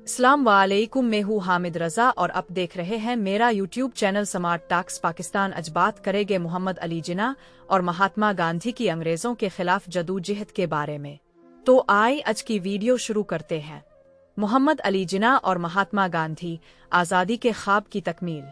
अस्सलाम वालेकुम, मैं हूँ हामिद रजा और आप देख रहे हैं मेरा YouTube channel smart talks Pakistan. आज बात करेंगे मोहम्मद अली जिन्ना और महात्मा गांधी की अंग्रेजों के खिलाफ जदोजहद के बारे में। तो आइए आज की वीडियो शुरू करते हैं। मोहम्मद अली जिन्ना और महात्मा गांधी, आज़ादी के ख्वाब की तकमील।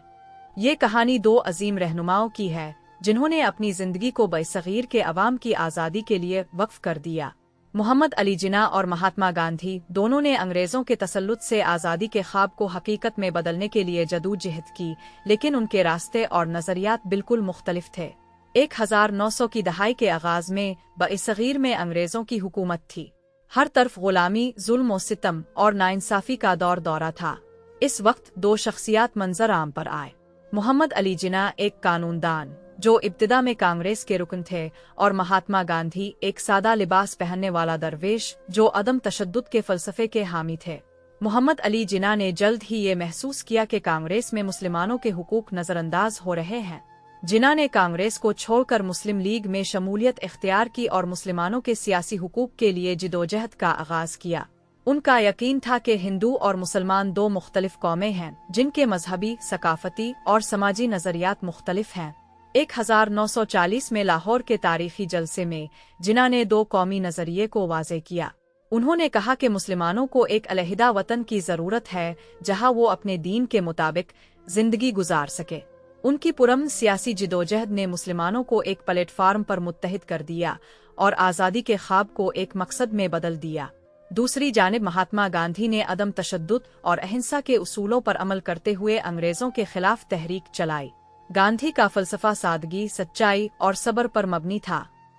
ये कहानी दो अजीम रहनुमाओं की है जिन्होंने अपनी जिंदगी को बरसगीर के अवाम की आज़ादी के लिए वक्फ कर दिया। मोहम्मद अली जिन्ना और महात्मा गांधी दोनों ने अंग्रेजों के तसल्लुत से आज़ादी के ख्वाब को हकीकत में बदलने के लिए जदोजहद की, लेकिन उनके रास्ते और नज़रियात बिल्कुल मुख्तलिफ थे। 1900 की दहाई के आगाज में बरसगीर में अंग्रेजों की हुकूमत थी। हर तरफ गुलामी, जुल्म और सितम और नाइंसाफी का दौरा था। इस वक्त दो शख्सियात मंजर आम पर आए। मोहम्मद अली जिन्ना एक कानूनदान जो इब्तिदा में कांग्रेस के रुकन थे, और महात्मा गांधी एक सादा लिबास पहनने वाला दरवेश जो अदम तशद्दुद के फलसफे के हामी थे। मोहम्मद अली जिन्ना ने जल्द ही ये महसूस किया कि कांग्रेस में मुसलमानों के हुकूक नजरअंदाज हो रहे हैं। जिन्ना ने कांग्रेस को छोड़कर मुस्लिम लीग में शमूलियत इख्तियार की और मुसलमानों के सियासी हुकूक के लिए जदोजहद का आगाज किया। उनका यकीन था कि हिंदू और मुसलमान दो मुख्तलिफ कौमें हैं जिनके मजहबी, सकाफती और समाजी नजरियात मुख्तलिफ हैं। 1940 में लाहौर के तारीखी जलसे में जिन्ना ने दो कौमी नजरिए को वाज़े किया। उन्होंने कहा कि मुसलमानों को एक अलहदा वतन की जरूरत है जहां वो अपने दीन के मुताबिक जिंदगी गुजार सके। उनकी पुरअमन सियासी जदोजहद ने मुसलमानों को एक प्लेटफार्म पर मुत्तहिद कर दिया और आज़ादी के ख्वाब को एक मकसद में बदल दिया। दूसरी जानिब महात्मा गांधी ने अदम तशद्दुद और अहिंसा के उसूलों पर अमल करते हुए अंग्रेजों के खिलाफ तहरीक चलाई। गांधी का फलसफा सादगी, सच्चाई और सब्र पर मबनी था।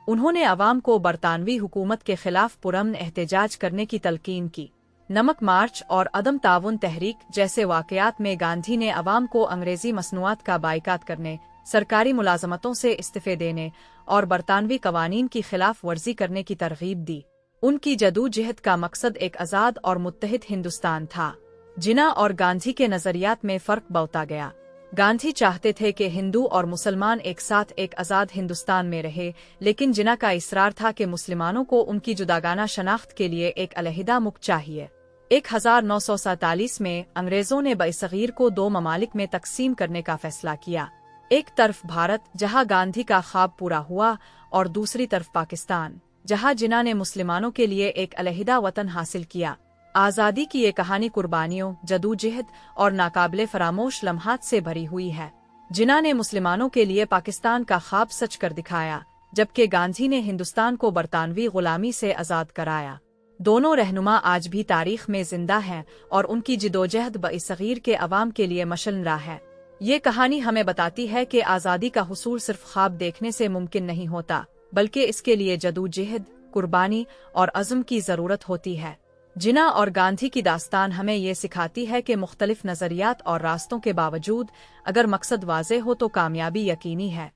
उन्होंने अवाम को बरतानवी हुकूमत के खिलाफ पुरअमन एहतजाज करने की तलकीन की। नमक मार्च और अदम ताउन तहरीक जैसे वाकयात में गांधी ने अवाम को अंग्रेजी मसनूआत का बाइकाट करने, सरकारी मुलाजमतों से इस्तीफे देने और बरतानवी कवानीन की खिलाफ वर्जी करने की तरगीब दी। उनकी जदोजहद का मकसद एक आज़ाद और मुत्तहिद हिंदुस्तान था। जिन्ना और गांधी के नजरियात में फर्क बढ़ता गया। गांधी चाहते थे कि हिंदू और मुसलमान एक साथ एक आज़ाद हिंदुस्तान में रहे, लेकिन जिन्ना का इसरार था कि मुसलमानों को उनकी जुदागाना शनाख्त के लिए एक अलहदा मुल्क चाहिए। 1947 में अंग्रेजों ने बरसगीर को दो ममालिक में तकसीम करने का फैसला किया। एक तरफ भारत जहां गांधी का ख्वाब पूरा हुआ, और दूसरी तरफ पाकिस्तान जहां जिन्ना ने मुसलमानों के लिए एक अलहदा वतन हासिल किया। आज़ादी की ये कहानी कुर्बानियों, जदोजहद और नाकाबिले फरामोश लम्हात से भरी हुई है। जिन्ना ने मुसलमानों के लिए पाकिस्तान का ख्वाब सच कर दिखाया, जबकि गांधी ने हिंदुस्तान को बरतानवी गुलामी से आज़ाद कराया। दोनों रहनुमा आज भी तारीख में जिंदा हैं और उनकी जदोजहद बरसगीर के अवाम के लिए मशअल है। ये कहानी हमें बताती है कि आज़ादी का हुसूल सिर्फ ख्वाब देखने से मुमकिन नहीं होता, बल्कि इसके लिए जदोजहद, कुर्बानी और अज़्म की ज़रूरत होती है। जिन्ना और गांधी की दास्तान हमें ये सिखाती है कि मुख्तलिफ नज़रियात और रास्तों के बावजूद अगर मकसद वाज़े हो तो कामयाबी यकीनी है।